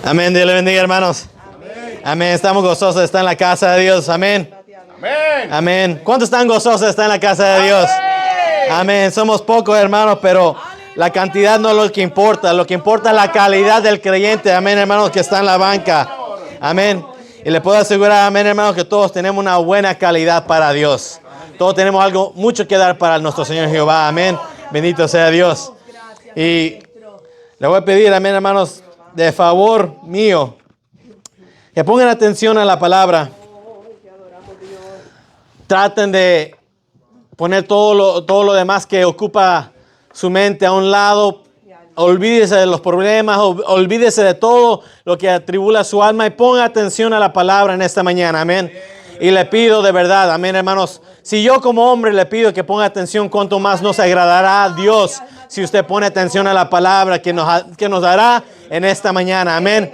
Amén. Dios le bendiga, hermanos. Amén. Amén. Estamos gozosos de estar en la casa de Dios. Amén. Amén. Amén. ¿Cuántos están gozosos de estar en la casa de Dios? Amén. Somos pocos, hermanos, pero la cantidad no es lo que importa. Lo que importa es la calidad del creyente. Amén, hermanos, que está en la banca. Amén. Y le puedo asegurar, amén, hermanos, que todos tenemos una buena calidad para Dios. Todos tenemos algo, mucho que dar para nuestro Señor Jehová. Amén. Bendito sea Dios. Y le voy a pedir, amén, hermanos, de favor mío, que pongan atención a la palabra. Traten de poner todo lo demás que ocupa su mente a un lado. Olvídese de los problemas, olvídese de todo lo que atribula su alma y ponga atención a la palabra en esta mañana. Amén. Y le pido de verdad, amén, hermanos, si yo como hombre le pido que ponga atención, cuánto más nos agradará a Dios si usted pone atención a la palabra que nos dará en esta mañana. Amén.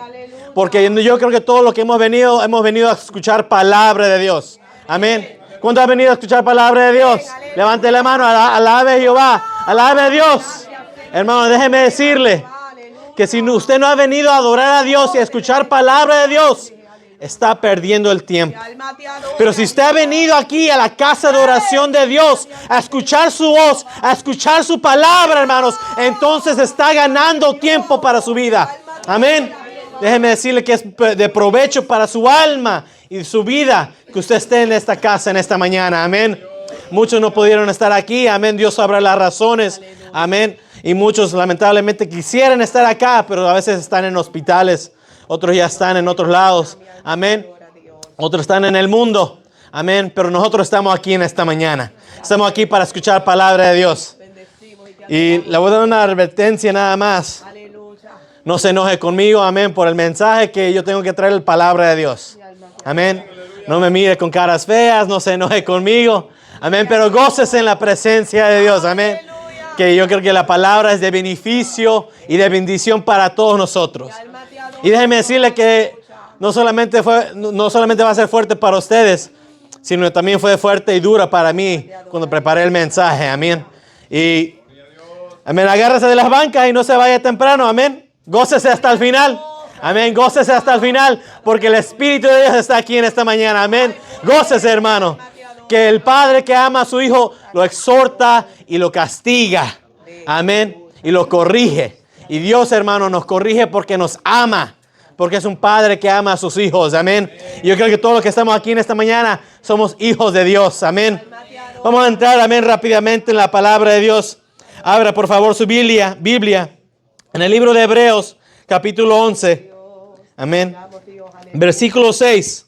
Porque yo creo que todo lo que hemos venido a escuchar palabra de Dios. Amén. ¿Cuánto ha venido a escuchar palabra de Dios? Levante la mano, alabe a Jehová, alabe a Dios. Hermano, déjeme decirle que si usted no ha venido a adorar a Dios y a escuchar palabra de Dios, está perdiendo el tiempo. Pero si usted ha venido aquí a la casa de oración de Dios a escuchar su voz, a escuchar su palabra, hermanos, entonces está ganando tiempo para su vida. Amén. Déjeme decirle que es de provecho para su alma y su vida que usted esté en esta casa en esta mañana. Amén. Muchos no pudieron estar aquí. Amén. Dios sabrá las razones. Amén. Y muchos lamentablemente quisieran estar acá, pero a veces están en hospitales. Otros ya están en otros lados. Amén. Otros están en el mundo. Amén. Pero nosotros estamos aquí en esta mañana. Estamos aquí para escuchar palabra de Dios. Y le voy a dar una advertencia nada más. No se enoje conmigo, amén, por el mensaje que yo tengo que traer la palabra de Dios. Amén. No me mire con caras feas, no se enoje conmigo. Amén, pero gócese en la presencia de Dios. Amén. Que yo creo que la palabra es de beneficio y de bendición para todos nosotros. Y déjenme decirle que no solamente va a ser fuerte para ustedes, sino también fue fuerte y dura para mí cuando preparé el mensaje. Amén. Y amén, agárrese de las bancas y no se vaya temprano. Amén. Gócese hasta el final. Amén. Gócese hasta el final, porque el Espíritu de Dios está aquí en esta mañana. Amén. Gócese, hermano. Que el Padre que ama a su Hijo lo exhorta y lo castiga. Amén. Y lo corrige. Y Dios, hermano, nos corrige porque nos ama. Porque es un Padre que ama a sus hijos. Amén. Y yo creo que todos los que estamos aquí en esta mañana somos hijos de Dios. Amén. Vamos a entrar, amén, rápidamente en la palabra de Dios. Abra, por favor, su Biblia. En el libro de Hebreos, capítulo 11. Amén. Versículo 6.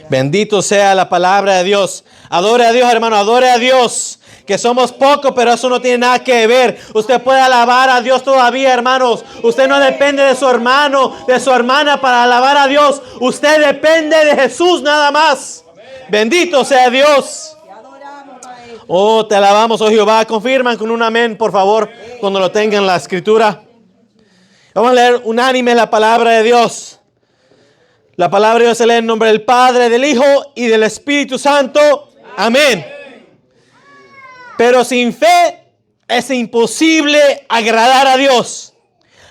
Bendito sea la palabra de Dios. Adore a Dios, hermano, adore a Dios. Que somos pocos, pero eso no tiene nada que ver. Usted puede alabar a Dios todavía, hermanos. Usted no depende de su hermano, de su hermana para alabar a Dios. Usted depende de Jesús nada más. Bendito sea Dios. Oh, te alabamos, oh Jehová. Confirman con un amén, por favor, cuando lo tengan en la escritura. Vamos a leer unánime la palabra de Dios. La palabra de Dios se lee en nombre del Padre, del Hijo y del Espíritu Santo. Amén. Pero sin fe es imposible agradar a Dios,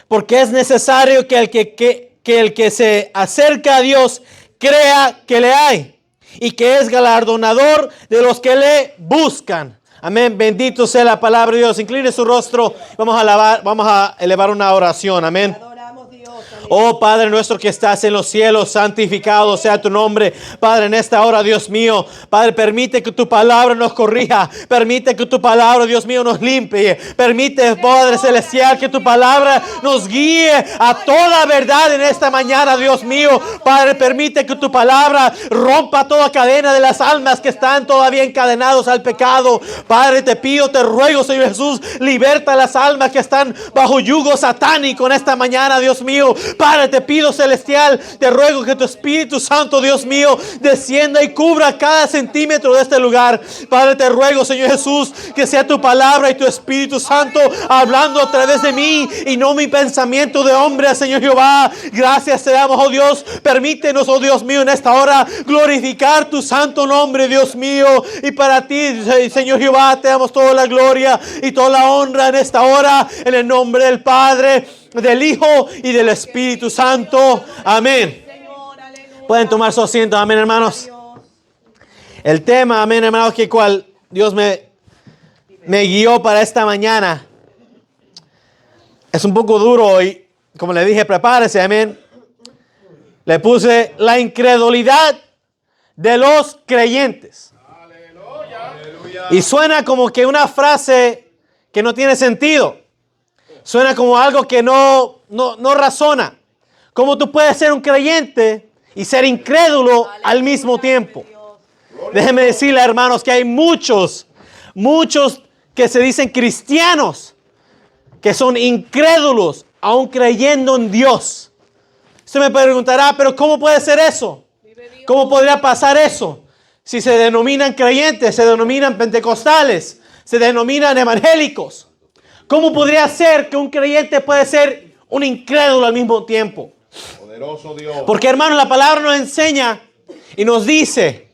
porque es necesario que el que se acerca a Dios crea que le hay y que es galardonador de los que le buscan. Amén. Bendito sea la palabra de Dios. Incline su rostro. Vamos a elevar una oración. Amén. Oh Padre nuestro que estás en los cielos, santificado sea tu nombre. Padre, en esta hora, Dios mío, Padre, permite que tu palabra nos corrija. Permite que tu palabra, Dios mío, nos limpie. Permite, Padre celestial, que tu palabra nos guíe a toda verdad en esta mañana, Dios mío. Padre, permite que tu palabra rompa toda cadena de las almas que están todavía encadenados al pecado. Padre, te pido, te ruego, Señor Jesús, liberta las almas que están bajo yugo satánico en esta mañana, Dios mío. Padre, te pido, celestial, te ruego que tu Espíritu Santo, Dios mío, descienda y cubra cada centímetro de este lugar. Padre, te ruego, Señor Jesús, que sea tu palabra y tu Espíritu Santo hablando a través de mí y no mi pensamiento de hombre, Señor Jehová. Gracias te damos, oh Dios. Permítenos, oh Dios mío, en esta hora glorificar tu santo nombre, Dios mío. Y para ti, Señor Jehová, te damos toda la gloria y toda la honra en esta hora, en el nombre del Padre, del Hijo y del Espíritu Santo. Amén. Pueden tomar su asiento. Amén, hermanos. El tema, amén, hermanos, que cual Dios me guió para esta mañana. Es un poco duro hoy. Como le dije, prepárese, amén. Le puse la incredulidad de los creyentes. Aleluya. Y suena como que una frase que no tiene sentido. Suena como algo que no razona. ¿Cómo tú puedes ser un creyente y ser incrédulo al mismo tiempo? Déjenme decirle, hermanos, que hay muchos que se dicen cristianos que son incrédulos aún creyendo en Dios. Usted me preguntará, pero ¿cómo puede ser eso? ¿Cómo podría pasar eso? Si se denominan creyentes, se denominan pentecostales, se denominan evangélicos. ¿Cómo podría ser que un creyente puede ser un incrédulo al mismo tiempo? Poderoso Dios. Porque, hermanos, la palabra nos enseña y nos dice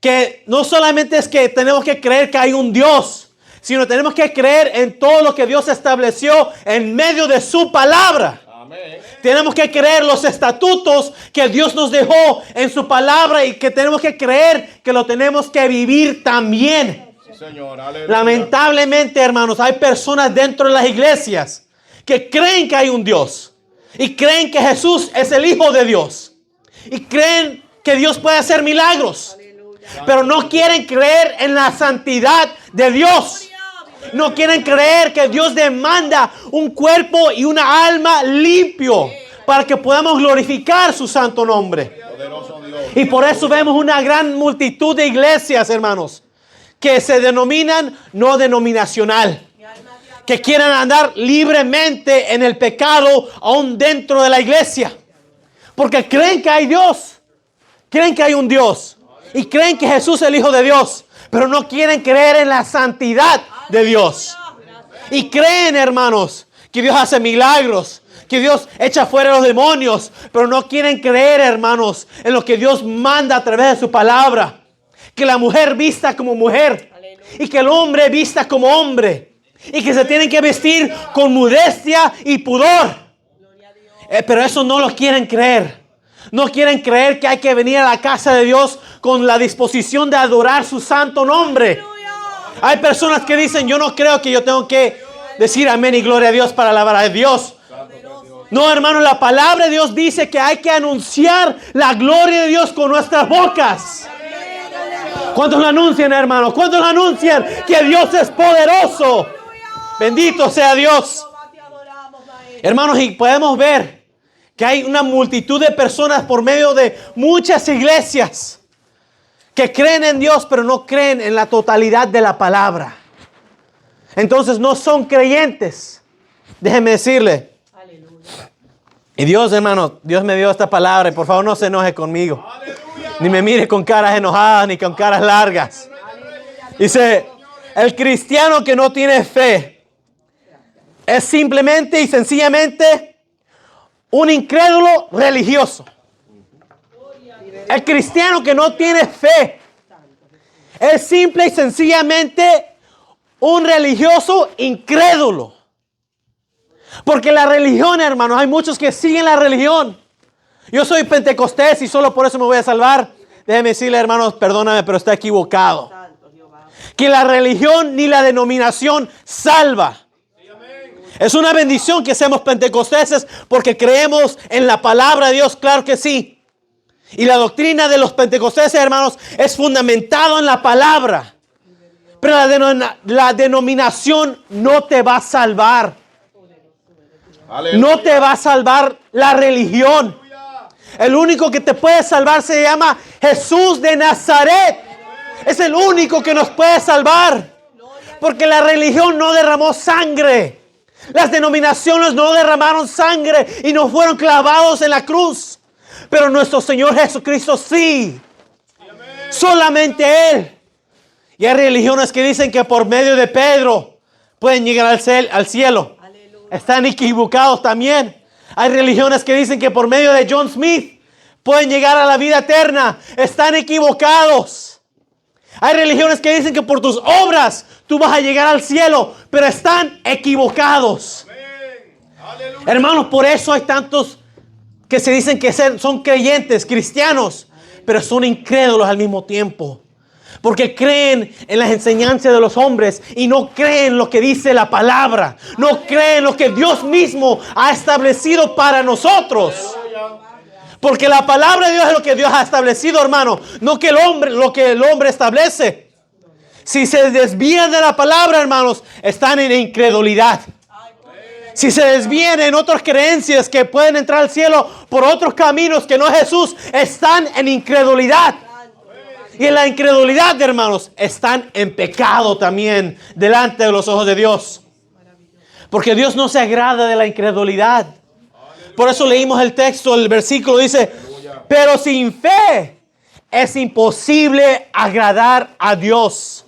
que no solamente es que tenemos que creer que hay un Dios, sino tenemos que creer en todo lo que Dios estableció en medio de su palabra. Amén. Tenemos que creer los estatutos que Dios nos dejó en su palabra y que tenemos que creer que lo tenemos que vivir también. Sí, Señor. Lamentablemente, hermanos, hay personas dentro de las iglesias que creen que hay un Dios y creen que Jesús es el Hijo de Dios y creen que Dios puede hacer milagros, pero no quieren creer en la santidad de Dios. No quieren creer que Dios demanda un cuerpo y una alma limpio para que podamos glorificar su santo nombre. Y por eso vemos una gran multitud de iglesias, hermanos, que se denominan no denominacional, que quieren andar libremente en el pecado aún dentro de la iglesia, porque creen que hay Dios, creen que hay un Dios y creen que Jesús es el Hijo de Dios, pero no quieren creer en la santidad de Dios. Y creen, hermanos, que Dios hace milagros, que Dios echa fuera los demonios, pero no quieren creer, hermanos, en lo que Dios manda a través de su palabra. Que la mujer vista como mujer y que el hombre vista como hombre y que se tienen que vestir con modestia y pudor. Pero eso no lo quieren creer. No quieren creer que hay que venir a la casa de Dios con la disposición de adorar su santo nombre. Hay personas que dicen, yo no creo que yo tengo que decir amén y gloria a Dios para alabar a Dios. No, hermano, la palabra de Dios dice que hay que anunciar la gloria de Dios con nuestras bocas. ¿Cuántos lo anuncian, hermanos? ¿Cuántos lo anuncian que Dios es poderoso? Bendito sea Dios. Hermanos, y podemos ver que hay una multitud de personas por medio de muchas iglesias que creen en Dios, pero no creen en la totalidad de la palabra. Entonces no son creyentes. Déjenme decirle. Aleluya. Y Dios, hermano, Dios me dio esta palabra y por favor no se enoje conmigo. Aleluya. Ni me mire con caras enojadas ni con caras largas. Aleluya. Dice, el cristiano que no tiene fe es simplemente y sencillamente un incrédulo religioso. El cristiano que no tiene fe es simple y sencillamente un religioso incrédulo. Porque la religión, hermanos, hay muchos que siguen la religión. Yo soy pentecostés y solo por eso me voy a salvar. Déjeme decirle, hermanos, perdóname, pero está equivocado. Que la religión ni la denominación salva. Es una bendición que seamos pentecosteses porque creemos en la palabra de Dios, claro que sí. Y la doctrina de los pentecosteses, hermanos, es fundamentado en la palabra. Pero la denominación no te va a salvar. No te va a salvar la religión. El único que te puede salvar se llama Jesús de Nazaret. Es el único que nos puede salvar. Porque la religión no derramó sangre. Las denominaciones no derramaron sangre y no fueron clavados en la cruz. Pero nuestro Señor Jesucristo sí. Solamente Él. Y hay religiones que dicen que por medio de Pedro pueden llegar al cielo. Están equivocados también. Hay religiones que dicen que por medio de John Smith pueden llegar a la vida eterna. Están equivocados. Hay religiones que dicen que por tus obras tú vas a llegar al cielo, pero están equivocados. Hermanos, por eso hay tantos que se dicen que son creyentes, cristianos, pero son incrédulos al mismo tiempo. Porque creen en las enseñanzas de los hombres y no creen lo que dice la palabra. No creen lo que Dios mismo ha establecido para nosotros. Porque la palabra de Dios es lo que Dios ha establecido, hermano. No que lo que el hombre establece. Si se desvían de la palabra, hermanos, están en incredulidad. Si se desvían en otras creencias que pueden entrar al cielo por otros caminos que no es Jesús, están en incredulidad. Y en la incredulidad, hermanos, están en pecado también delante de los ojos de Dios. Porque Dios no se agrada de la incredulidad. Por eso leímos el texto, el versículo dice, pero sin fe es imposible agradar a Dios.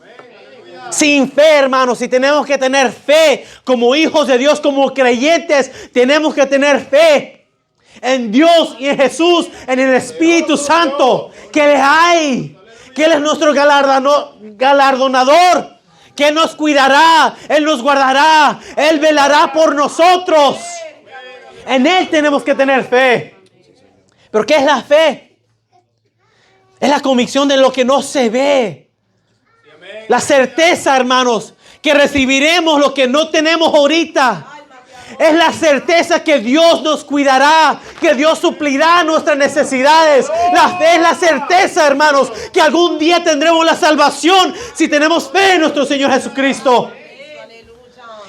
Sin fe, hermanos, si tenemos que tener fe como hijos de Dios, como creyentes, tenemos que tener fe en Dios y en Jesús, en el Espíritu Santo, que les hay. Que Él es nuestro galardonador, que Él nos cuidará, Él nos guardará, Él velará por nosotros. En Él tenemos que tener fe. ¿Pero qué es la fe? Es la convicción de lo que no se ve. La certeza, hermanos, que recibiremos lo que no tenemos ahorita. Es la certeza que Dios nos cuidará, que Dios suplirá nuestras necesidades. La fe es la certeza, hermanos, que algún día tendremos la salvación si tenemos fe en nuestro Señor Jesucristo.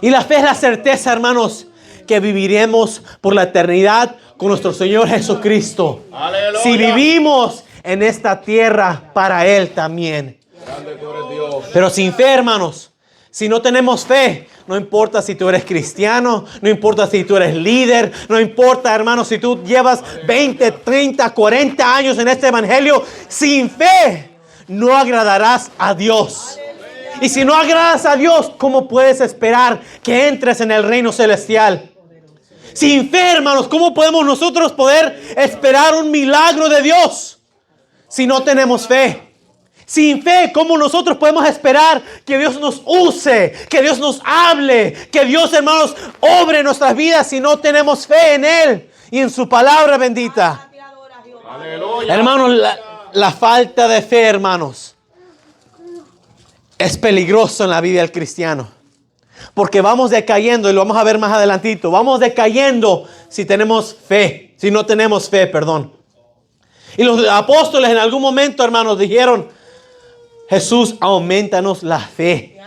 Y la fe es la certeza, hermanos, que viviremos por la eternidad con nuestro Señor Jesucristo. ¡Aleluya! Si vivimos en esta tierra para Él también. Pero sin fe, hermanos, si no tenemos fe, no importa si tú eres cristiano, no importa si tú eres líder, no importa, hermano, si tú llevas 20, 30, 40 años en este evangelio, sin fe no agradarás a Dios. Y si no agradas a Dios, ¿cómo puedes esperar que entres en el reino celestial? Sin fe, hermanos, ¿cómo podemos nosotros poder esperar un milagro de Dios si no tenemos fe? Sin fe, ¿cómo nosotros podemos esperar que Dios nos use, que Dios nos hable, que Dios, hermanos, obre en nuestras vidas si no tenemos fe en Él y en su palabra bendita? Aleluya. Hermanos, la falta de fe, hermanos, es peligroso en la vida del cristiano. Porque vamos decayendo, y lo vamos a ver más adelantito, vamos decayendo si tenemos fe, si no tenemos fe, perdón. Y los apóstoles en algún momento, hermanos, dijeron, Jesús, aumentanos la fe.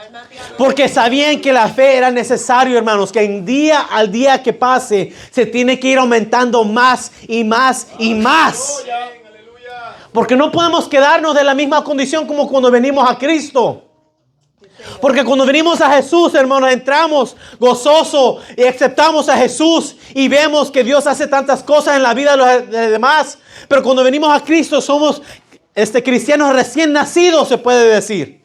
Porque sabían que la fe era necesario, hermanos, que en día al día que pase, se tiene que ir aumentando más y más y más. Porque no podemos quedarnos de la misma condición como cuando venimos a Cristo. Porque cuando venimos a Jesús, hermanos, entramos gozoso y aceptamos a Jesús y vemos que Dios hace tantas cosas en la vida de los demás. Pero cuando venimos a Cristo somos cristianos recién nacidos, se puede decir.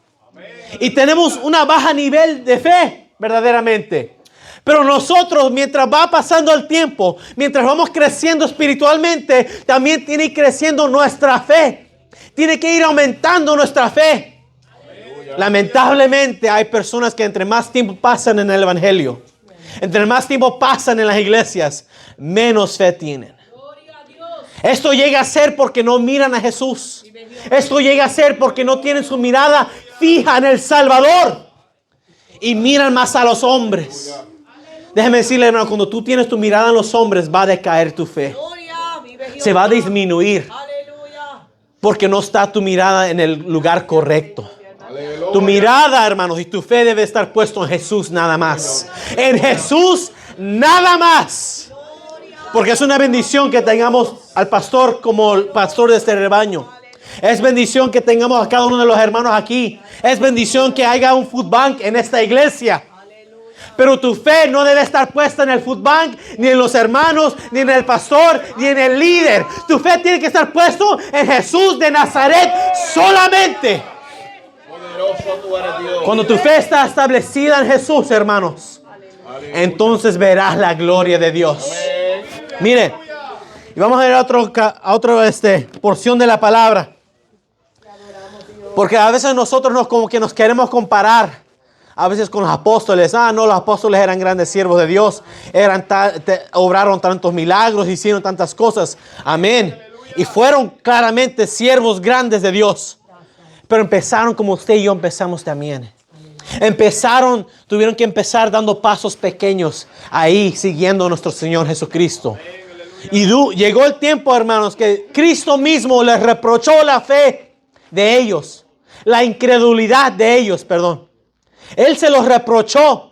Y tenemos una baja nivel de fe, verdaderamente. Pero nosotros, mientras va pasando el tiempo, mientras vamos creciendo espiritualmente, también tiene que ir creciendo nuestra fe. Tiene que ir aumentando nuestra fe. Lamentablemente hay personas que entre más tiempo pasan en el evangelio, entre más tiempo pasan en las iglesias, menos fe tienen. Esto llega a ser porque no miran a Jesús. Esto llega a ser porque no tienen su mirada fija en el Salvador y miran más a los hombres. Déjeme decirle, hermano, cuando tú tienes tu mirada en los hombres, va a decaer tu fe. Se va a disminuir porque no está tu mirada en el lugar correcto. Tu mirada, hermanos, y tu fe debe estar puesto en Jesús nada más. En Jesús nada más. Porque es una bendición que tengamos al pastor como el pastor de este rebaño. Es bendición que tengamos a cada uno de los hermanos aquí. Es bendición que haya un food bank en esta iglesia. Pero tu fe no debe estar puesta en el food bank, ni en los hermanos, ni en el pastor, ni en el líder. Tu fe tiene que estar puesto en Jesús de Nazaret solamente. Cuando tu fe está establecida en Jesús, hermanos, entonces verás la gloria de Dios. Mire, y vamos a ver a otra porción de la palabra. Porque a veces nosotros como que nos queremos comparar a veces con los apóstoles. No, los apóstoles eran grandes siervos de Dios. Obraron tantos milagros, hicieron tantas cosas. Amén. Y fueron claramente siervos grandes de Dios. Pero empezaron como usted y yo empezamos también. Tuvieron que empezar dando pasos pequeños ahí, siguiendo a nuestro Señor Jesucristo. Y llegó el tiempo, hermanos, que Cristo mismo les reprochó la fe de ellos, la incredulidad de ellos, perdón. Él se los reprochó.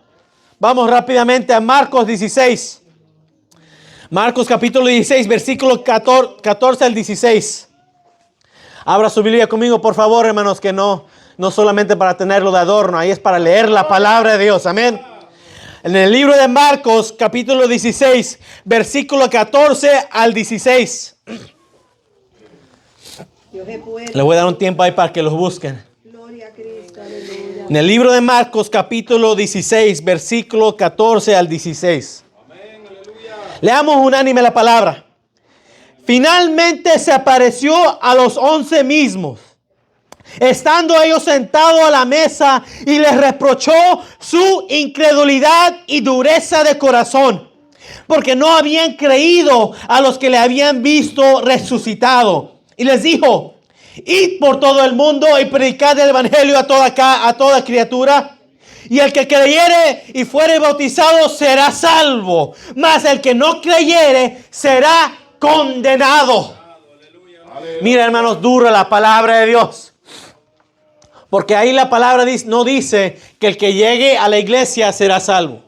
Vamos rápidamente a Marcos 16. Marcos capítulo 16, versículo 14 al 16. Abra su Biblia conmigo, por favor, hermanos, que no solamente para tenerlo de adorno, ahí es para leer la palabra de Dios. Amén. En el libro de Marcos, capítulo 16, versículo 14 al 16. Le voy a dar un tiempo ahí para que los busquen. Gloria a Cristo, aleluya. En el libro de Marcos, capítulo 16, versículo 14 al 16. Leamos unánime la palabra. Finalmente se apareció a los 11 mismos, estando ellos sentados a la mesa, y les reprochó su incredulidad y dureza de corazón, porque no habían creído a los que le habían visto resucitado. Y les dijo: id por todo el mundo y predicad el evangelio a toda criatura. Y el que creyere y fuere bautizado será salvo, mas el que no creyere será condenado. Mira, hermanos, dura la palabra de Dios. Porque ahí la palabra no dice que el que llegue a la iglesia será salvo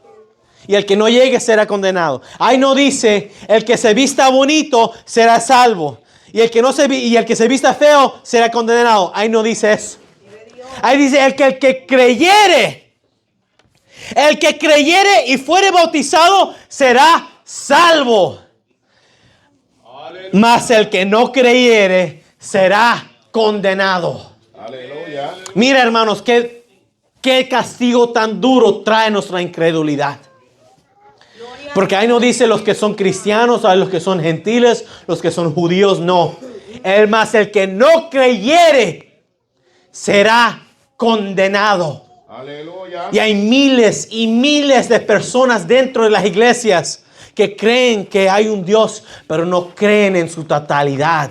y el que no llegue será condenado. Ahí no dice el que se vista bonito será salvo y el que se vista feo será condenado. Ahí no dice eso. Ahí dice el que creyere y fuere bautizado será salvo. Mas el que no creyere será condenado. Aleluya. Mira, hermanos, qué castigo tan duro trae nuestra incredulidad. Porque ahí no dice los que son cristianos, a los que son gentiles, los que son judíos, no. Mas el que no creyere será condenado. Aleluya. Y hay miles y miles de personas dentro de las iglesias que creen que hay un Dios, pero no creen en su totalidad.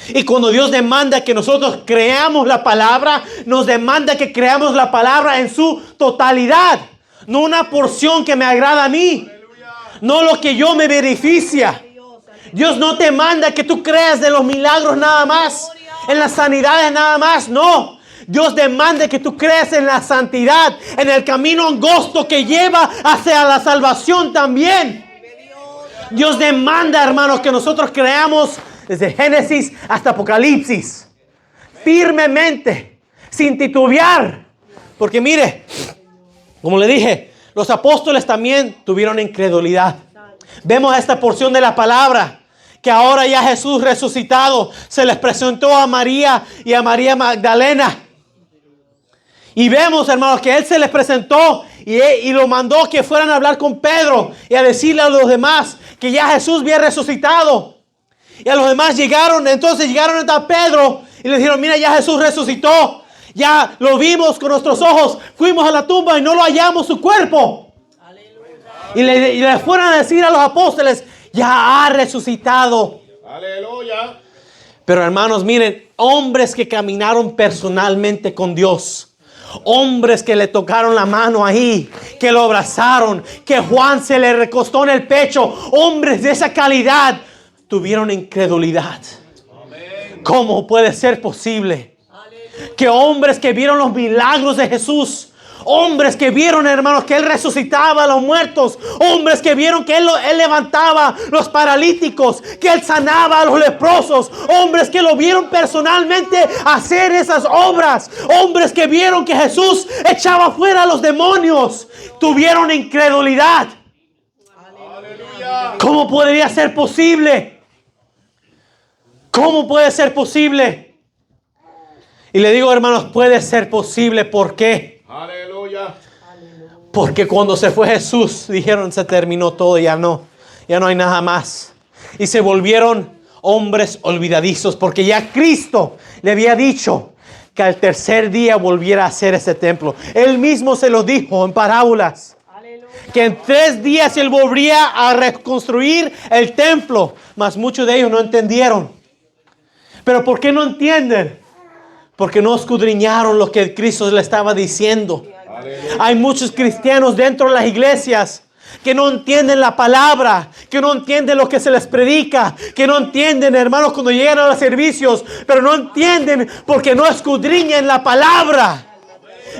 Y cuando Dios demanda que nosotros creamos la palabra, nos demanda que creamos la palabra en su totalidad. No una porción que me agrada a mí. No lo que yo me beneficia. Dios no te manda que tú creas de los milagros nada más, en las sanidades nada más. No. Dios demanda que tú creas en la santidad, en el camino angosto que lleva hacia la salvación también. Dios demanda, hermanos, que nosotros creamos desde Génesis hasta Apocalipsis, firmemente, sin titubear. Porque mire, como le dije, los apóstoles también tuvieron incredulidad. Vemos esta porción de la palabra, que ahora ya Jesús resucitado se les presentó a María y a María Magdalena. Y vemos, hermanos, que Él se les presentó y lo mandó que fueran a hablar con Pedro y a decirle a los demás que ya Jesús había resucitado. Y a los demás llegaron hasta Pedro y le dijeron: mira, ya Jesús resucitó. Ya lo vimos con nuestros ojos. Fuimos a la tumba y no lo hallamos su cuerpo. Y le fueron a decir a los apóstoles: ya ha resucitado. Aleluya. Pero hermanos, miren, hombres que caminaron personalmente con Dios. Hombres que le tocaron la mano ahí, que lo abrazaron, que Juan se le recostó en el pecho. Hombres de esa calidad tuvieron incredulidad. ¿Cómo puede ser posible que hombres que vieron los milagros de Jesús, hombres que vieron, hermanos, que Él resucitaba a los muertos, hombres que vieron que Él levantaba los paralíticos, que Él sanaba a los leprosos, hombres que lo vieron personalmente hacer esas obras, hombres que vieron que Jesús echaba fuera a los demonios, tuvieron incredulidad? Aleluya. ¿Cómo podría ser posible? ¿Cómo puede ser posible? Y le digo, hermanos, puede ser posible. ¿Por qué? Aleluya. Porque cuando se fue Jesús, dijeron: se terminó todo, ya no hay nada más. Y se volvieron hombres olvidadizos, porque ya Cristo le había dicho que al tercer día volviera a hacer ese templo. Él mismo se lo dijo en parábolas. Que en 3 días Él volvería a reconstruir el templo. Mas muchos de ellos no entendieron. ¿Pero por qué no entienden? Porque no escudriñaron lo que Cristo le estaba diciendo. Hay muchos cristianos dentro de las iglesias que no entienden la palabra, que no entienden lo que se les predica, que no entienden, hermanos, cuando llegan a los servicios, pero no entienden porque no escudriñan la palabra.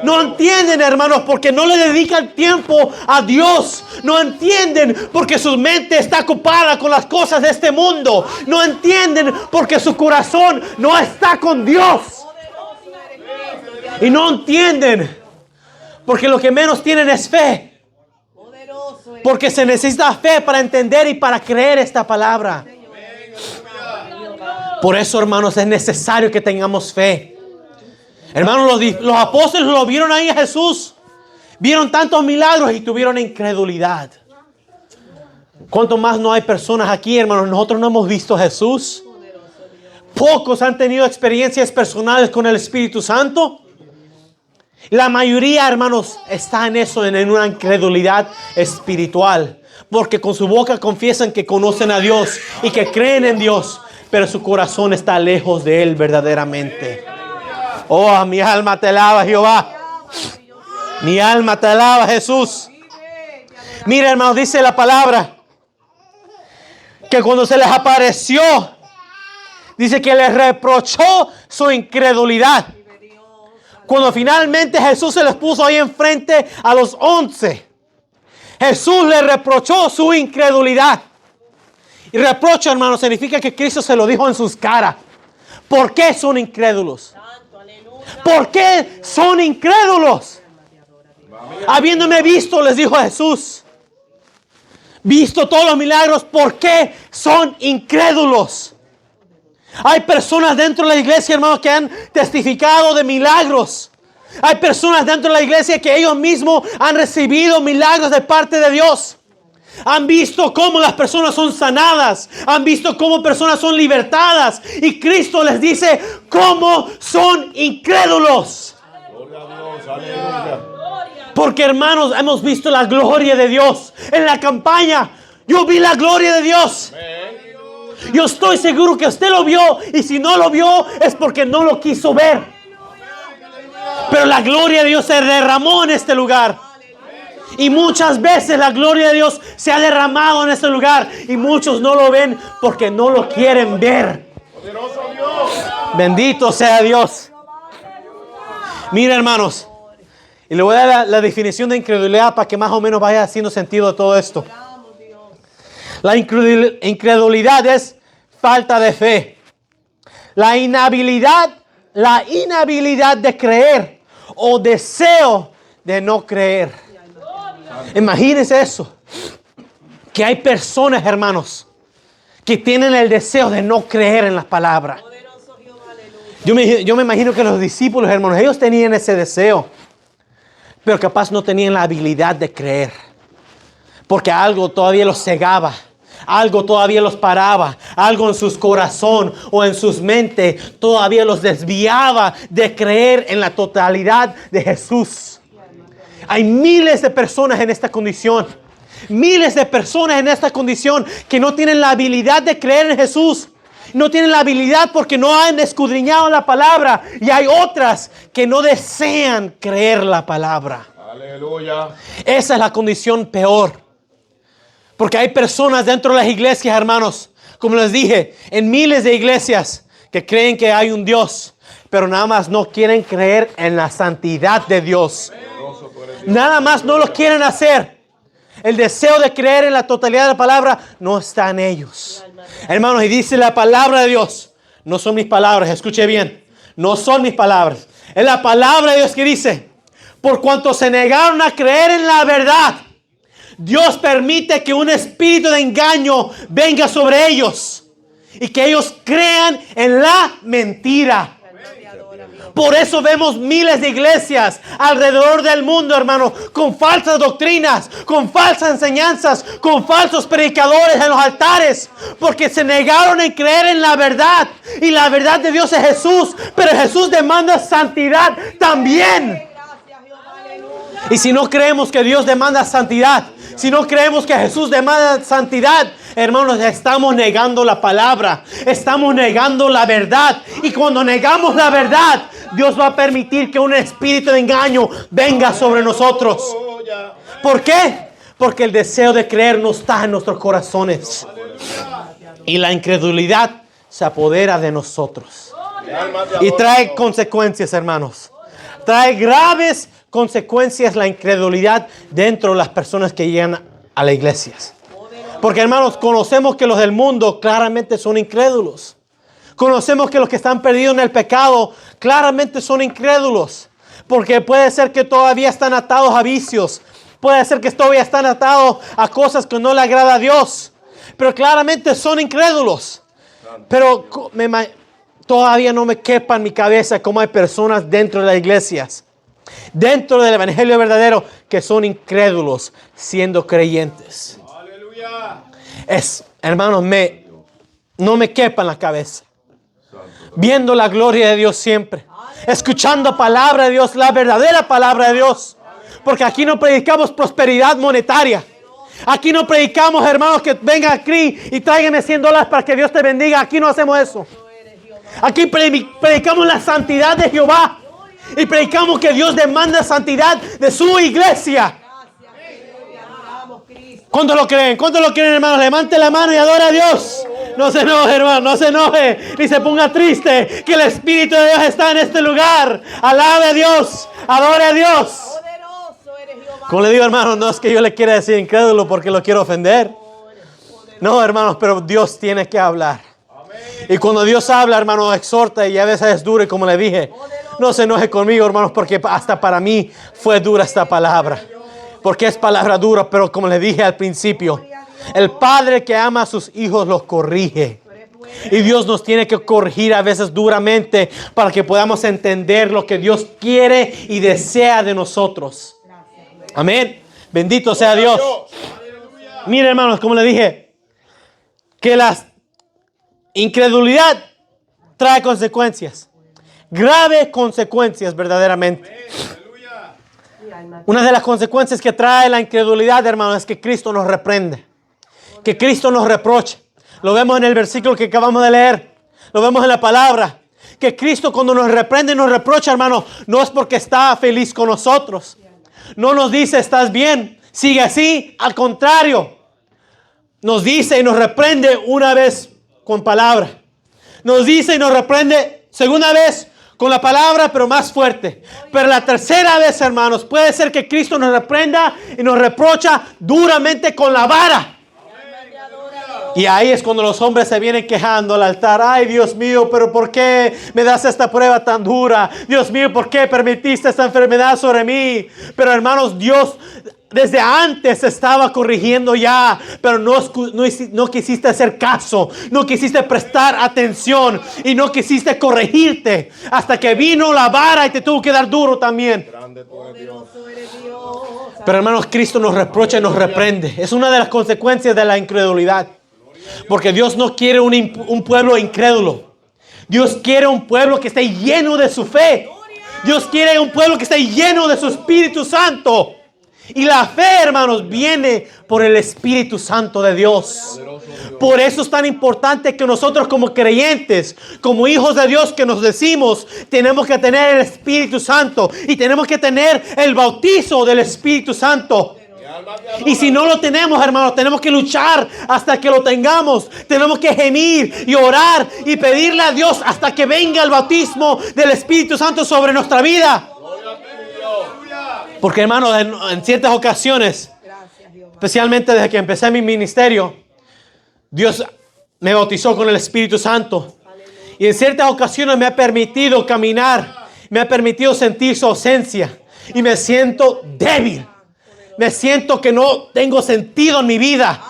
No entienden, hermanos, porque no le dedican tiempo a Dios. No entienden porque su mente está ocupada con las cosas de este mundo. No entienden porque su corazón no está con Dios. Y no entienden porque lo que menos tienen es fe. Porque se necesita fe para entender y para creer esta palabra. Por eso, hermanos, es necesario que tengamos fe. Hermanos, los apóstoles lo vieron ahí a Jesús. Vieron tantos milagros y tuvieron incredulidad. ¿Cuánto más no hay personas aquí, hermanos? Nosotros no hemos visto a Jesús. Pocos han tenido experiencias personales con el Espíritu Santo. La mayoría, hermanos, está en eso, en una incredulidad espiritual. Porque con su boca confiesan que conocen a Dios y que creen en Dios. Pero su corazón está lejos de Él verdaderamente. Oh, mi alma te alaba, Jehová. Mi alma te alaba, Jesús. Mira, hermanos, dice la palabra que cuando se les apareció, dice que les reprochó su incredulidad. Cuando finalmente Jesús se les puso ahí enfrente a los 11, Jesús les reprochó su incredulidad. Y reprocho, hermanos, significa que Cristo se lo dijo en sus caras. ¿Por qué son incrédulos? ¿Por qué son incrédulos? Habiéndome visto, les dijo Jesús, visto todos los milagros, ¿por qué son incrédulos? Hay personas dentro de la iglesia, hermanos, que han testificado de milagros. Hay personas dentro de la iglesia que ellos mismos han recibido milagros de parte de Dios. Han visto cómo las personas son sanadas. Han visto cómo personas son libertadas. Y Cristo les dice cómo son incrédulos. Gloria a Dios, aleluya. Porque, hermanos, hemos visto la gloria de Dios. En la campaña yo vi la gloria de Dios. Yo estoy seguro que usted lo vio. Y si no lo vio es porque no lo quiso ver. Pero la gloria de Dios se derramó en este lugar. Y muchas veces la gloria de Dios se ha derramado en este lugar. Y muchos no lo ven porque no lo quieren ver. Poderoso Dios. Bendito sea Dios. Mira, hermanos. Y le voy a dar la definición de incredulidad para que más o menos vaya haciendo sentido de todo esto. La incredulidad es falta de fe. La inhabilidad de creer o deseo de no creer. Imagínense eso. Que hay personas, hermanos, que tienen el deseo de no creer en las palabras. Yo me imagino que los discípulos, hermanos, ellos tenían ese deseo. Pero capaz no tenían la habilidad de creer. Porque algo todavía los cegaba. Algo todavía los paraba. Algo en sus corazones o en sus mentes todavía los desviaba de creer en la totalidad de Jesús. Hay miles de personas en esta condición. Miles de personas en esta condición que no tienen la habilidad de creer en Jesús. No tienen la habilidad porque no han escudriñado la palabra. Y hay otras que no desean creer la palabra. Aleluya. Esa es la condición peor. Porque hay personas dentro de las iglesias, hermanos, como les dije, en miles de iglesias que creen que hay un Dios, pero nada más no quieren creer en la santidad de Dios. Nada más no lo quieren hacer. El deseo de creer en la totalidad de la palabra no está en ellos. Hermanos, y dice la palabra de Dios. No son mis palabras, escuche bien. No son mis palabras. Es la palabra de Dios que dice: por cuanto se negaron a creer en la verdad, Dios permite que un espíritu de engaño venga sobre ellos y que ellos crean en la mentira. Por eso vemos miles de iglesias alrededor del mundo, hermano, con falsas doctrinas, con falsas enseñanzas, con falsos predicadores en los altares, porque se negaron en creer en la verdad. Y la verdad de Dios es Jesús, pero Jesús demanda santidad también. Y si no creemos que Dios demanda santidad, si no creemos que Jesús demanda santidad, hermanos, estamos negando la palabra, estamos negando la verdad. Y cuando negamos la verdad, Dios va a permitir que un espíritu de engaño venga sobre nosotros. ¿Por qué? Porque el deseo de creer no está en nuestros corazones. Y la incredulidad se apodera de nosotros. Y trae consecuencias, hermanos. Trae graves consecuencias la incredulidad dentro de las personas que llegan a las iglesias. Porque, hermanos, conocemos que los del mundo claramente son incrédulos. Conocemos que los que están perdidos en el pecado claramente son incrédulos. Porque puede ser que todavía están atados a vicios. Puede ser que todavía están atados a cosas que no le agrada a Dios. Pero claramente son incrédulos. Pero todavía no me quepa en mi cabeza cómo hay personas dentro de las iglesias, dentro del evangelio verdadero, que son incrédulos siendo creyentes. Aleluya. Hermanos, no me quepa en la cabeza. Viendo la gloria de Dios siempre, escuchando palabra de Dios, la verdadera palabra de Dios. Porque aquí no predicamos prosperidad monetaria. Aquí no predicamos, hermanos, que venga aquí y tráigame $100 para que Dios te bendiga. Aquí no hacemos eso. Aquí predicamos la santidad de Jehová. Y predicamos que Dios demanda santidad de su iglesia. ¿Cuántos lo creen? ¿Cuántos lo creen, hermanos? Levante la mano y adore a Dios. No se enoje, hermano, no se enoje, ni se ponga triste, que el Espíritu de Dios está en este lugar. Alabe a Dios, adore a Dios. Como le digo, hermano, no es que yo le quiera decir incrédulo porque lo quiero ofender. No, hermanos, pero Dios tiene que hablar. Y cuando Dios habla, hermano, exhorta y a veces es duro. Y como le dije, no se enoje conmigo, hermanos, porque hasta para mí fue dura esta palabra. Porque es palabra dura, pero como le dije al principio, el padre que ama a sus hijos los corrige. Y Dios nos tiene que corregir a veces duramente para que podamos entender lo que Dios quiere y desea de nosotros. Amén. Bendito sea Dios. Miren, hermanos, como le dije, que la incredulidad trae consecuencias. Graves consecuencias verdaderamente. Una de las consecuencias que trae la incredulidad, hermanos, es que Cristo nos reprende. Que Cristo nos reproche. Lo vemos en el versículo que acabamos de leer. Lo vemos en la palabra. Que Cristo cuando nos reprende y nos reprocha, hermano, no es porque está feliz con nosotros. No nos dice, estás bien, sigue así. Al contrario, nos dice y nos reprende una vez con palabra. Nos dice y nos reprende segunda vez con la palabra, pero más fuerte. Pero la tercera vez, hermanos, puede ser que Cristo nos reprenda y nos reprocha duramente con la vara. Y ahí es cuando los hombres se vienen quejando al altar. Ay, Dios mío, pero ¿por qué me das esta prueba tan dura? Dios mío, ¿por qué permitiste esta enfermedad sobre mí? Pero hermanos, Dios desde antes estaba corrigiendo ya, pero no quisiste hacer caso, no quisiste prestar atención y no quisiste corregirte hasta que vino la vara y te tuvo que dar duro también. Pero hermanos, Cristo nos reprocha y nos reprende. Es una de las consecuencias de la incredulidad. Porque Dios no quiere un pueblo incrédulo. Dios quiere un pueblo que esté lleno de su fe. Dios quiere un pueblo que esté lleno de su Espíritu Santo. Y la fe, hermanos, viene por el Espíritu Santo de Dios. Por eso es tan importante que nosotros como creyentes, como hijos de Dios que nos decimos, tenemos que tener el Espíritu Santo. Y tenemos que tener el bautizo del Espíritu Santo. Y si no lo tenemos, hermanos, tenemos que luchar hasta que lo tengamos. Tenemos que gemir y orar y pedirle a Dios hasta que venga el bautismo del Espíritu Santo sobre nuestra vida. Porque, hermanos, en ciertas ocasiones, especialmente desde que empecé mi ministerio, Dios me bautizó con el Espíritu Santo. Y en ciertas ocasiones me ha permitido caminar, me ha permitido sentir su ausencia. Y me siento débil. Me siento que no tengo sentido en mi vida.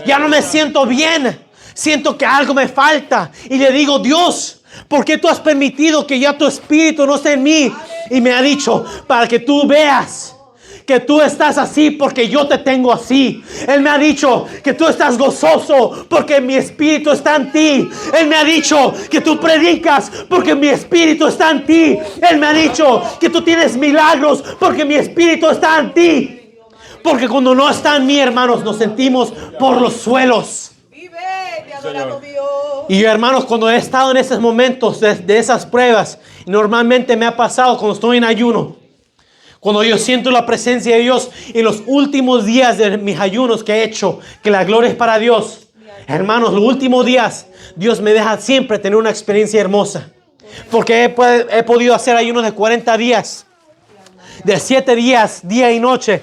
Ya no me siento bien. Siento que algo me falta. Y le digo, Dios, ¿Por qué tú has permitido que ya tu espíritu no esté en mí? Y me ha dicho, para que tú veas que tú estás así porque yo te tengo así. Él me ha dicho que tú estás gozoso porque mi espíritu está en ti. Él me ha dicho que tú predicas porque mi espíritu está en ti. Él me ha dicho que tú tienes milagros porque mi espíritu está en ti. Porque cuando no está en mí, hermanos, nos sentimos por los suelos. Vive, te adoramos Dios. Y yo, hermanos, cuando he estado en esos momentos de esas pruebas, normalmente me ha pasado cuando estoy en ayuno. Cuando yo siento la presencia de Dios en los últimos días de mis ayunos que he hecho, que la gloria es para Dios. Hermanos, los últimos días, Dios me deja siempre tener una experiencia hermosa. Porque he podido hacer ayunos de 40 días, de 7 días, día y noche.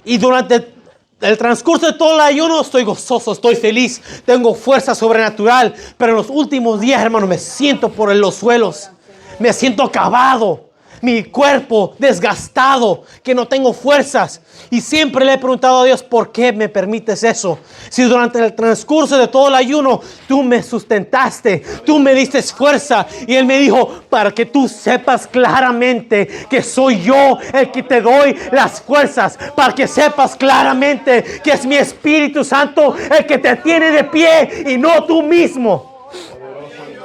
Y durante el transcurso de todo el ayuno estoy gozoso, estoy feliz, tengo fuerza sobrenatural. Pero en los últimos días, hermanos, me siento por los suelos. Me siento acabado. Mi cuerpo desgastado, que no tengo fuerzas. Y siempre le he preguntado a Dios, ¿por qué me permites eso? Si durante el transcurso de todo el ayuno, tú me sustentaste, tú me diste fuerza. Y Él me dijo, para que tú sepas claramente que soy yo el que te doy las fuerzas. Para que sepas claramente que es mi Espíritu Santo el que te tiene de pie y no tú mismo.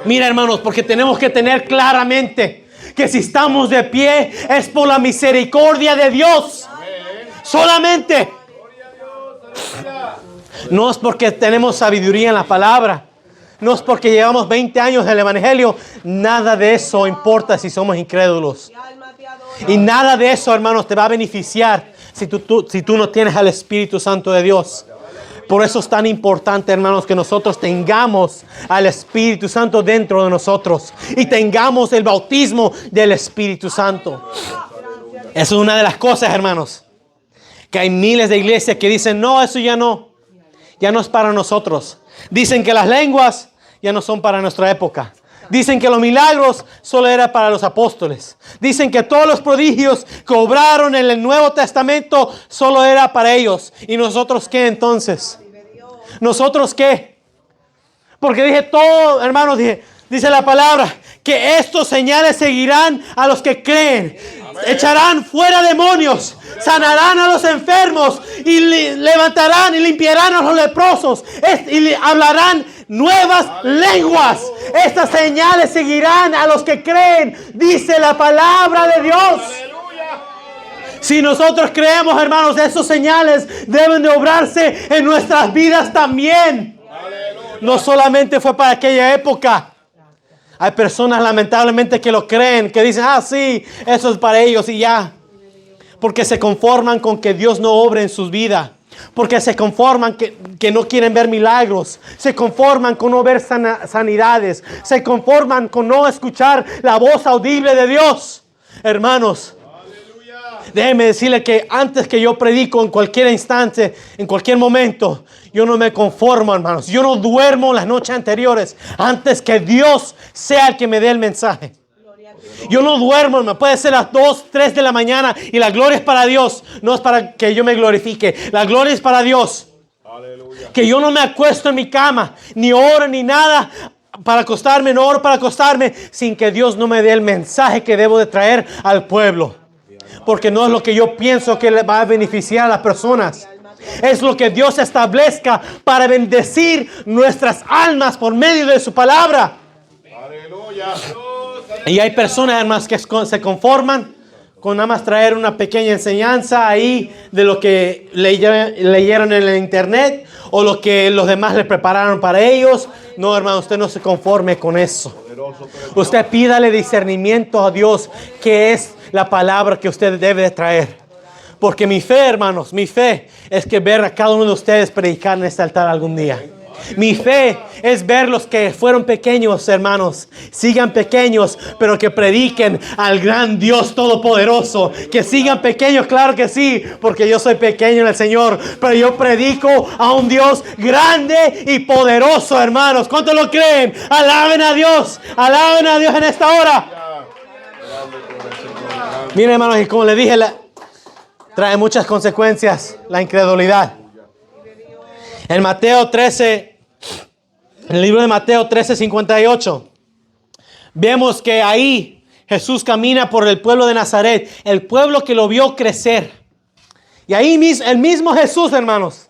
Mira, hermanos, porque tenemos que tener claramente que si estamos de pie es por la misericordia de Dios. Solamente. No es porque tenemos sabiduría en la palabra. No es porque llevamos 20 años en el Evangelio. Nada de eso importa si somos incrédulos. Y nada de eso, hermanos, te va a beneficiar si tú no tienes al Espíritu Santo de Dios. Por eso es tan importante, hermanos, que nosotros tengamos al Espíritu Santo dentro de nosotros y tengamos el bautismo del Espíritu Santo. Eso es una de las cosas, hermanos, que hay miles de iglesias que dicen, no, eso ya no es para nosotros. Dicen que las lenguas ya no son para nuestra época. Dicen que los milagros solo eran para los apóstoles. Dicen que todos los prodigios que obraron en el Nuevo Testamento solo era para ellos. ¿Y nosotros qué entonces? ¿Nosotros qué? Porque dije todo, hermanos, dice la palabra, que estos señales seguirán a los que creen. Echarán fuera demonios, sanarán a los enfermos y levantarán y limpiarán a los leprosos y hablarán nuevas lenguas. Estas señales seguirán a los que creen, dice la palabra de Dios. Si nosotros creemos, hermanos, esas señales deben de obrarse en nuestras vidas también. No solamente fue para aquella época. Hay personas lamentablemente que lo creen, que dicen, sí, eso es para ellos y ya. Porque se conforman con que Dios no obre en sus vidas. Porque se conforman que no quieren ver milagros. Se conforman con no ver sanidades. Se conforman con no escuchar la voz audible de Dios. Hermanos, déjenme decirle que antes que yo predico en cualquier instante, en cualquier momento, yo no me conformo, hermanos. Yo no duermo las noches anteriores antes que Dios sea el que me dé el mensaje. Yo no duermo, hermano. Puede ser las 2, 3 de la mañana y la gloria es para Dios. No es para que yo me glorifique. La gloria es para Dios. Aleluya. Que yo no me acuesto en mi cama, ni oro ni nada para acostarme, no oro para acostarme sin que Dios no me dé el mensaje que debo de traer al pueblo. Porque no es lo que yo pienso que le va a beneficiar a las personas. Es lo que Dios establezca para bendecir nuestras almas por medio de su palabra. Aleluya. Y hay personas, hermanos, que se conforman con nada más traer una pequeña enseñanza ahí de lo que leyeron en el internet o lo que los demás le prepararon para ellos. No, hermano, usted no se conforme con eso. Usted pídale discernimiento a Dios, que es la palabra que usted debe de traer. Porque mi fe, hermanos, mi fe es que ver a cada uno de ustedes predicar en este altar algún día. Mi fe es ver los que fueron pequeños, hermanos, sigan pequeños, pero que prediquen al gran Dios todopoderoso. Que sigan pequeños, claro que sí, porque yo soy pequeño en el Señor, pero yo predico a un Dios grande y poderoso, hermanos. ¿Cuántos lo creen? Alaben a Dios en esta hora. Miren, hermanos, y como les dije, trae muchas consecuencias la incredulidad. En Mateo 13, en el libro de Mateo 13:58, Vemos que ahí Jesús camina por el pueblo de Nazaret, el pueblo que lo vio crecer. Y ahí el mismo Jesús, hermanos,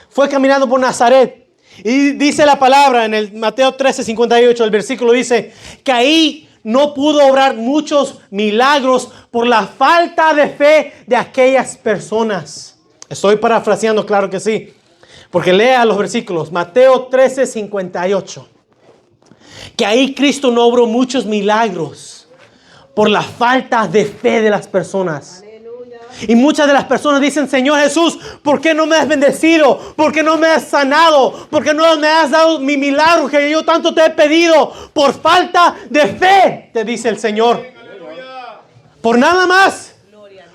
fue caminando por Nazaret. Y dice la palabra en el Mateo 13:58, el versículo dice que ahí no pudo obrar muchos milagros por la falta de fe de aquellas personas. Estoy parafraseando, claro que sí. Porque lea los versículos. Mateo 13:58. Que ahí Cristo no obró muchos milagros por la falta de fe de las personas. Y muchas de las personas dicen: Señor Jesús, ¿por qué no me has bendecido? ¿Por qué no me has sanado? ¿Por qué no me has dado mi milagro que yo tanto te he pedido? Por falta de fe, te dice el Señor. Por nada más.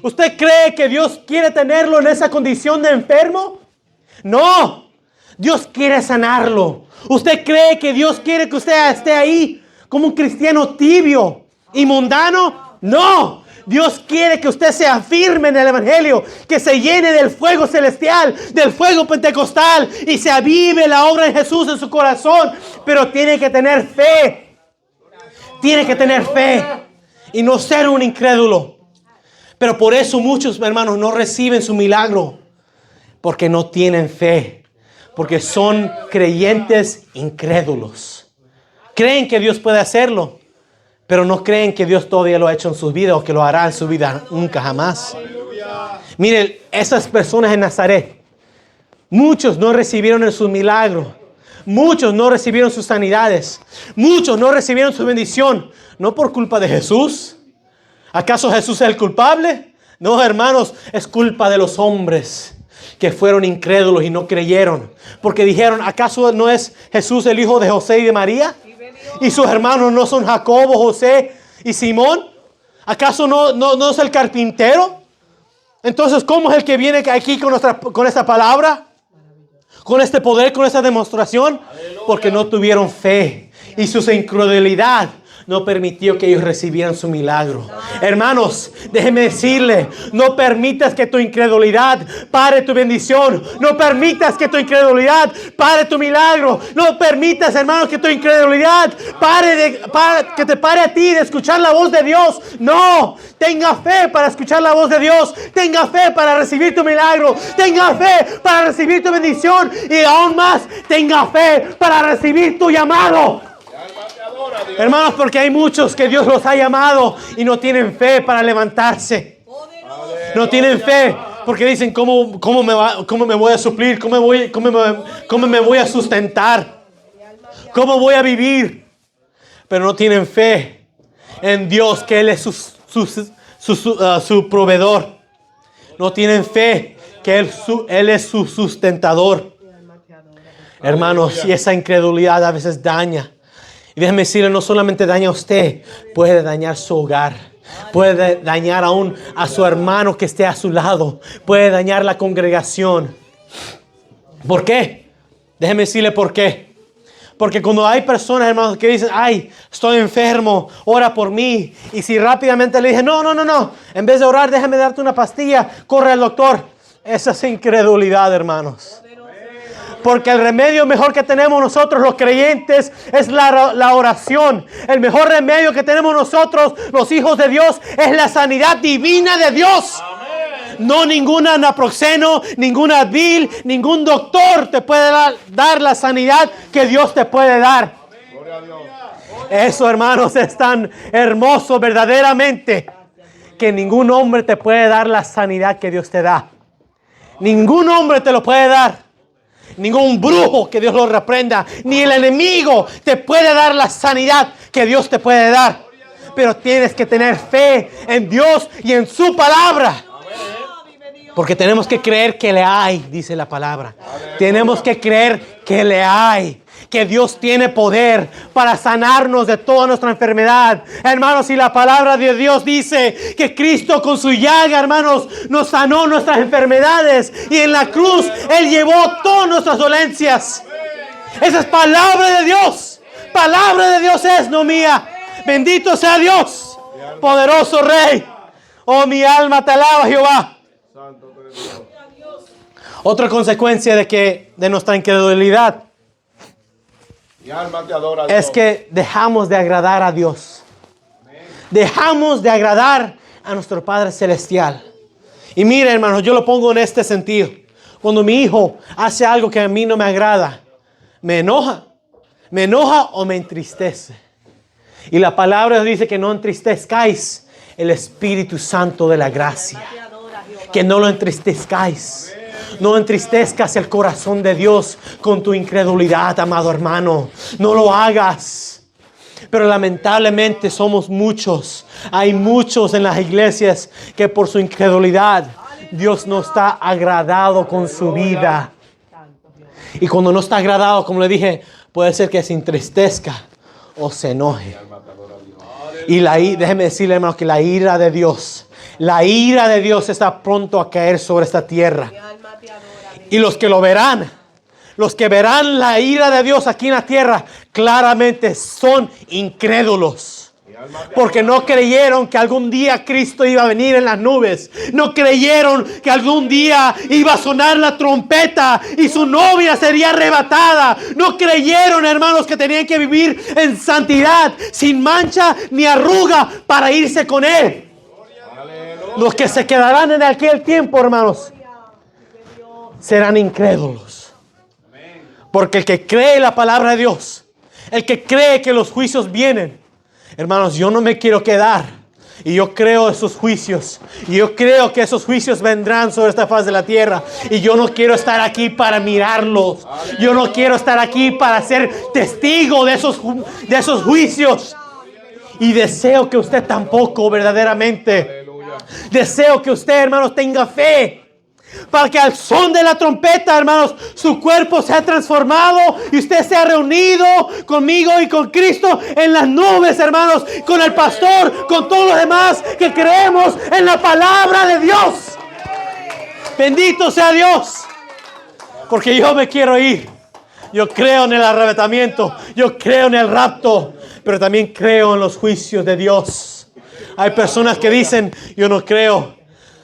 ¿Usted cree que Dios quiere tenerlo en esa condición de enfermo? No. Dios quiere sanarlo. ¿Usted cree que Dios quiere que usted esté ahí como un cristiano tibio y mundano? No. Dios quiere que usted se afirme en el Evangelio, que se llene del fuego celestial, del fuego pentecostal y se avive la obra de Jesús en su corazón. Pero tiene que tener fe. Tiene que tener fe y no ser un incrédulo. Pero por eso muchos hermanos no reciben su milagro, porque no tienen fe, porque son creyentes incrédulos. Creen que Dios puede hacerlo, pero no creen que Dios todavía lo ha hecho en su vida o que lo hará en su vida nunca jamás. Miren, esas personas en Nazaret, muchos no recibieron su milagro. Muchos no recibieron sus sanidades. Muchos no recibieron su bendición. No por culpa de Jesús. ¿Acaso Jesús es el culpable? No, hermanos, es culpa de los hombres que fueron incrédulos y no creyeron. Porque dijeron: ¿acaso no es Jesús el hijo de José y de María? ¿Y sus hermanos no son Jacobo, José y Simón? ¿Acaso no es el carpintero? Entonces, ¿cómo es el que viene aquí con esta palabra? Con este poder, con esta demostración. Porque no tuvieron fe. Y su incredulidad no permitió que ellos recibieran su milagro. Hermanos, déjeme decirle: no permitas que tu incredulidad pare tu bendición. No permitas que tu incredulidad pare tu milagro. No permitas, hermanos, que tu incredulidad que te pare a ti de escuchar la voz de Dios. No, tenga fe para escuchar la voz de Dios. Tenga fe para recibir tu milagro. Tenga fe para recibir tu bendición. Y aún más, tenga fe para recibir tu llamado. Hermanos, porque hay muchos que Dios los ha llamado y no tienen fe para levantarse. No tienen fe porque dicen: ¿cómo me voy a suplir? ¿Cómo me voy a sustentar? ¿Cómo voy a vivir? Pero no tienen fe en Dios, que Él es su proveedor. No tienen fe que Él es su sustentador. Hermanos, y esa incredulidad a veces daña. Y déjeme decirle, no solamente daña a usted, puede dañar su hogar. Puede dañar aún a su hermano que esté a su lado. Puede dañar la congregación. ¿Por qué? Déjeme decirle por qué. Porque cuando hay personas, hermanos, que dicen: ay, estoy enfermo, ora por mí. Y si rápidamente le dije: no. En vez de orar, déjame darte una pastilla, corre al doctor. Esa es incredulidad, hermanos. Porque el remedio mejor que tenemos nosotros los creyentes es la oración. El mejor remedio que tenemos nosotros, los hijos de Dios, es la sanidad divina de Dios. Amén. No ninguna naproxeno, ninguna Advil, ningún doctor te puede dar la sanidad que Dios te puede dar. Eso, hermanos, es tan hermoso verdaderamente que ningún hombre te puede dar la sanidad que Dios te da. Ningún hombre te lo puede dar. Ningún brujo, que Dios lo reprenda, ni el enemigo te puede dar la sanidad que Dios te puede dar. Pero tienes que tener fe en Dios y en su palabra. Porque tenemos que creer que le hay, dice la palabra. Tenemos que creer que le hay. Que Dios tiene poder para sanarnos de toda nuestra enfermedad. Hermanos, y la palabra de Dios dice que Cristo con su llaga, hermanos, nos sanó nuestras enfermedades. Y en la cruz Él llevó todas nuestras dolencias. Esa es palabra de Dios. Palabra de Dios es, no mía. Bendito sea Dios, poderoso Rey. Oh, mi alma te alaba, Jehová. Otra consecuencia de nuestra incredulidad Mi alma te adora, Dios. es que dejamos de agradar a Dios. Dejamos de agradar a nuestro Padre Celestial. Y mire, hermanos, yo lo pongo en este sentido. Cuando mi hijo hace algo que a mí no me agrada, me enoja o me entristece. Y la palabra dice que no entristezcáis el Espíritu Santo de la gracia. Que no lo entristezcáis. No entristezcas el corazón de Dios con tu incredulidad, amado hermano. No lo hagas. Pero lamentablemente somos muchos. Hay muchos en las iglesias que por su incredulidad Dios no está agradado con su vida. Y cuando no está agradado, como le dije, puede ser que se entristezca o se enoje. Y déjeme decirle, hermano, que la ira de Dios está pronto a caer sobre esta tierra. Y los que verán la ira de Dios aquí en la tierra, claramente son incrédulos. Porque no creyeron que algún día Cristo iba a venir en las nubes. No creyeron que algún día iba a sonar la trompeta y su novia sería arrebatada. No creyeron, hermanos, que tenían que vivir en santidad, sin mancha ni arruga, para irse con Él. Los que se quedarán en aquel tiempo, hermanos, serán incrédulos. Porque el que cree la palabra de Dios, el que cree que los juicios vienen, hermanos, yo no me quiero quedar. Y yo creo esos juicios. Y yo creo que esos juicios vendrán sobre esta faz de la tierra. Y yo no quiero estar aquí para mirarlos. Yo no quiero estar aquí para ser testigo de esos juicios. Y deseo que usted tampoco, verdaderamente. Deseo que usted, hermanos, tenga fe. Para que al son de la trompeta, hermanos, su cuerpo sea transformado y usted sea reunido conmigo y con Cristo en las nubes, hermanos, con el pastor, con todos los demás que creemos en la palabra de Dios. Bendito sea Dios, porque yo me quiero ir. Yo creo en el arrebatamiento, yo creo en el rapto, pero también creo en los juicios de Dios. Hay personas que dicen, yo no creo.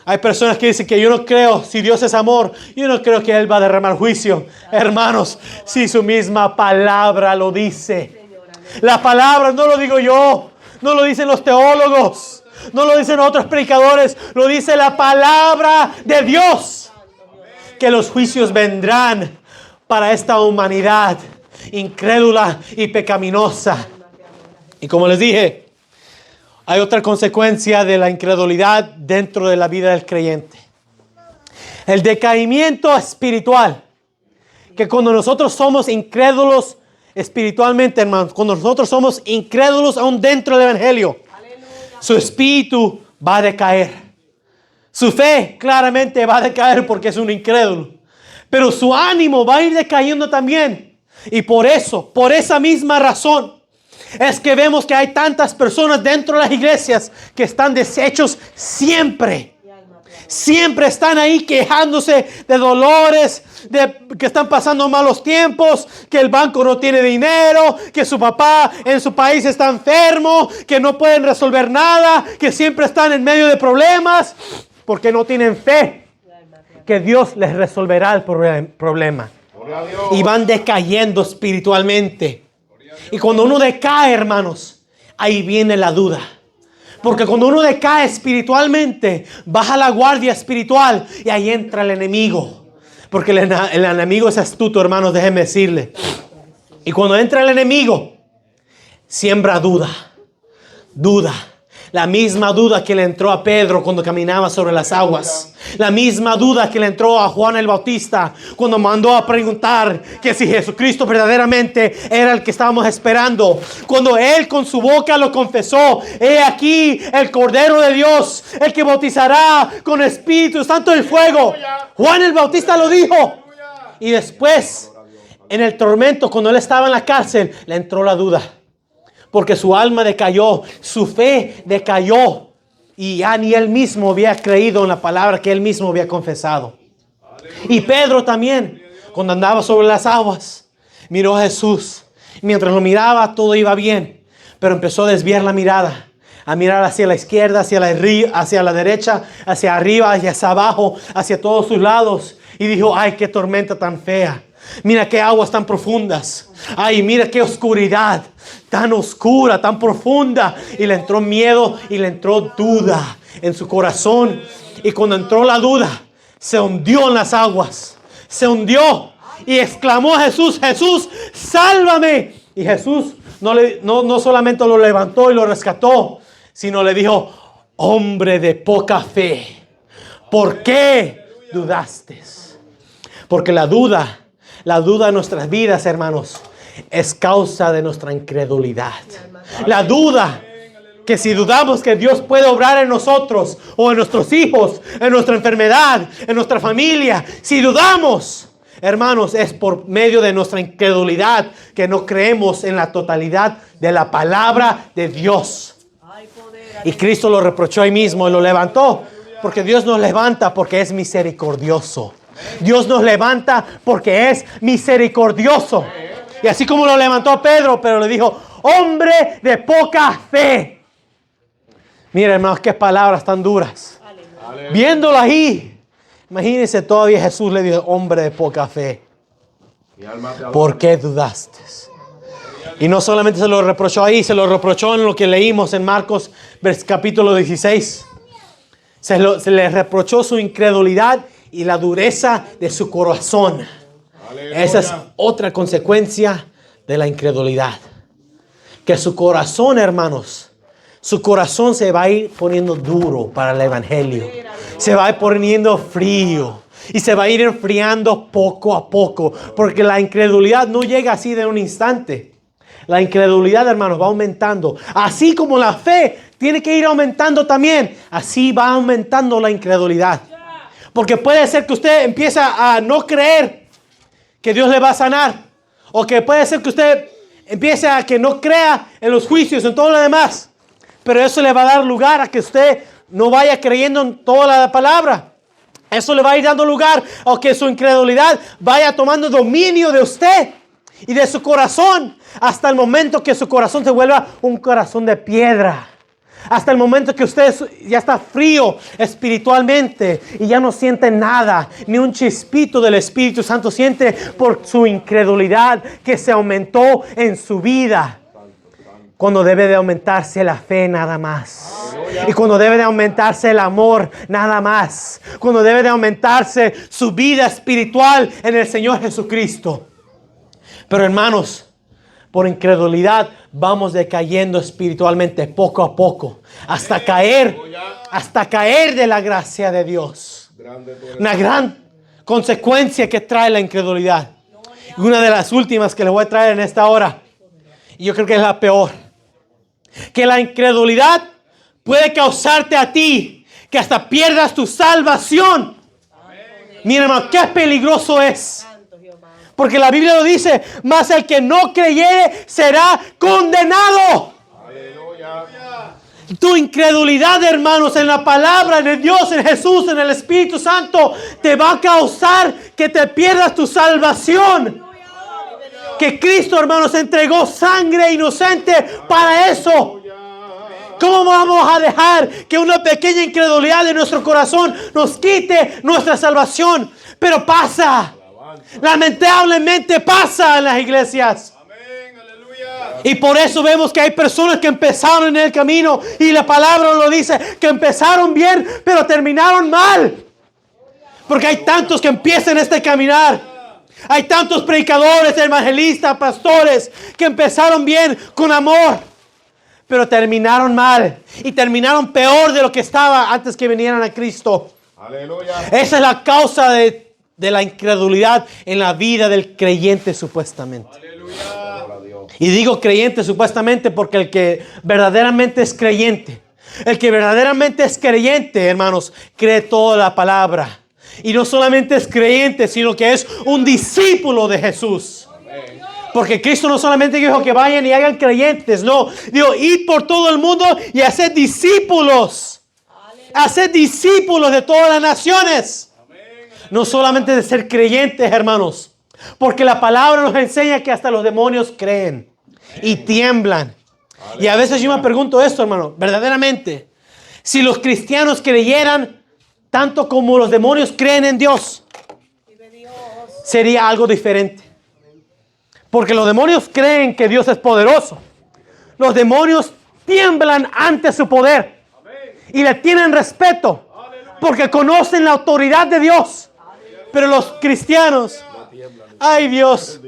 Hay personas que dicen que yo no creo, si Dios es amor, yo no creo que Él va a derramar juicio. Hermanos, si su misma palabra lo dice. La palabra no lo digo yo, no lo dicen los teólogos, no lo dicen otros predicadores, lo dice la palabra de Dios. Que los juicios vendrán para esta humanidad incrédula y pecaminosa. Y como les dije, hay otra consecuencia de la incredulidad dentro de la vida del creyente. El decaimiento espiritual. Que cuando nosotros somos incrédulos espiritualmente, hermanos, cuando nosotros somos incrédulos aún dentro del evangelio, su espíritu va a decaer. Su fe claramente va a decaer porque es un incrédulo. Pero su ánimo va a ir decayendo también. Y por esa misma razón, es que vemos que hay tantas personas dentro de las iglesias que están deshechos siempre. Siempre están ahí quejándose de dolores, de que están pasando malos tiempos, que el banco no tiene dinero, que su papá en su país está enfermo, que no pueden resolver nada, que siempre están en medio de problemas porque no tienen fe que Dios les resolverá el problema. Y van decayendo espiritualmente. Y cuando uno decae, hermanos, ahí viene la duda. Porque cuando uno decae espiritualmente, baja la guardia espiritual y ahí entra el enemigo. Porque el enemigo es astuto, hermanos, déjenme decirle. Y cuando entra el enemigo, siembra duda. Duda. La misma duda que le entró a Pedro cuando caminaba sobre las aguas. La misma duda que le entró a Juan el Bautista cuando mandó a preguntar que si Jesucristo verdaderamente era el que estábamos esperando. Cuando él con su boca lo confesó: he aquí el Cordero de Dios, el que bautizará con Espíritu Santo y fuego. Juan el Bautista lo dijo. Y después, en el tormento, cuando él estaba en la cárcel, le entró la duda. Porque su alma decayó, su fe decayó. Y ya ni él mismo había creído en la palabra que él mismo había confesado. Y Pedro también, cuando andaba sobre las aguas, miró a Jesús. Mientras lo miraba, todo iba bien. Pero empezó a desviar la mirada. A mirar hacia la izquierda, hacia la derecha, hacia arriba, hacia abajo, hacia todos sus lados. Y dijo: ay, qué tormenta tan fea. Mira qué aguas tan profundas. Ay, mira qué oscuridad tan oscura, tan profunda. Y le entró miedo y le entró duda en su corazón. Y cuando entró la duda, se hundió en las aguas. Se hundió y exclamó a Jesús: Jesús, sálvame. Y Jesús no solamente lo levantó y lo rescató, sino le dijo: hombre de poca fe, ¿por qué dudaste? Porque la duda en nuestras vidas, hermanos, es causa de nuestra incredulidad. La duda, que si dudamos que Dios puede obrar en nosotros o en nuestros hijos, en nuestra enfermedad, en nuestra familia, si dudamos, hermanos, es por medio de nuestra incredulidad que no creemos en la totalidad de la palabra de Dios. Y Cristo lo reprochó ahí mismo y lo levantó, porque Dios nos levanta porque es misericordioso. Dios nos levanta porque es misericordioso. Y así como lo levantó a Pedro, pero le dijo: hombre de poca fe. Miren, hermanos, qué palabras tan duras. Aleluya. Viéndolo ahí, imagínense, todavía Jesús le dijo: hombre de poca fe, ¿por qué dudaste? Y no solamente se lo reprochó ahí, se lo reprochó en lo que leímos en Marcos capítulo 16. Se le reprochó su incredulidad y la dureza de su corazón. Aleluya. Esa es otra consecuencia de la incredulidad. Que su corazón, hermanos, su corazón se va a ir poniendo duro para el evangelio. Se va a ir poniendo frío. Y se va a ir enfriando poco a poco. Porque la incredulidad no llega así de un instante. La incredulidad, hermanos, va aumentando. Así como la fe tiene que ir aumentando también, así va aumentando la incredulidad. Porque puede ser que usted empiece a no creer que Dios le va a sanar. O que puede ser que usted empiece a que no crea en los juicios, en todo lo demás. Pero eso le va a dar lugar a que usted no vaya creyendo en toda la palabra. Eso le va a ir dando lugar a que su incredulidad vaya tomando dominio de usted y de su corazón, hasta el momento que su corazón se vuelva un corazón de piedra. Hasta el momento que usted ya está frío espiritualmente y ya no siente nada, ni un chispito del Espíritu Santo siente por su incredulidad que se aumentó en su vida. Cuando debe de aumentarse la fe nada más. Y cuando debe de aumentarse el amor nada más. Cuando debe de aumentarse su vida espiritual en el Señor Jesucristo. Pero hermanos, por incredulidad vamos decayendo espiritualmente poco a poco. Hasta caer de la gracia de Dios. Una gran consecuencia que trae la incredulidad. Y una de las últimas que les voy a traer en esta hora. Y yo creo que es la peor. Que la incredulidad puede causarte a ti que hasta pierdas tu salvación. Mira, hermano, qué peligroso es. Porque la Biblia lo dice: mas el que no creyere será condenado. Aleluya. Tu incredulidad, hermanos, en la palabra de Dios, en Jesús, en el Espíritu Santo, te va a causar que te pierdas tu salvación. Que Cristo, hermanos, entregó sangre inocente para eso. ¿Cómo vamos a dejar que una pequeña incredulidad de nuestro corazón nos quite nuestra salvación? Pero pasa. Lamentablemente pasa en las iglesias. Y por eso vemos que hay personas que empezaron en el camino, y la palabra lo dice, que empezaron bien pero terminaron mal. Porque hay tantos que empiezan este caminar. Hay tantos predicadores, evangelistas, pastores que empezaron bien, con amor, pero terminaron mal y terminaron peor de lo que estaba antes que vinieran a Cristo. Aleluya. Esa es la causa de la incredulidad en la vida del creyente supuestamente. Aleluya. Y digo creyente supuestamente porque el que verdaderamente es creyente, hermanos, cree toda la palabra. Y no solamente es creyente, sino que es un discípulo de Jesús. Porque Cristo no solamente dijo que vayan y hagan creyentes, no. Dijo: id por todo el mundo y haced discípulos. Haced discípulos de todas las naciones. No solamente de ser creyentes, hermanos. Porque la palabra nos enseña que hasta los demonios creen y tiemblan. Y a veces yo me pregunto esto, hermano, verdaderamente. Si los cristianos creyeran tanto como los demonios creen en Dios, sería algo diferente. Porque los demonios creen que Dios es poderoso. Los demonios tiemblan ante su poder y le tienen respeto porque conocen la autoridad de Dios. Pero los cristianos, ay Dios,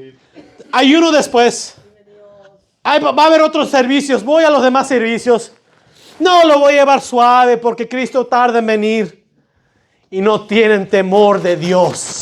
ayuno después. Ay, va a haber otros servicios, voy a los demás servicios. No, lo voy a llevar suave porque Cristo tarda en venir. Y no tienen temor de Dios.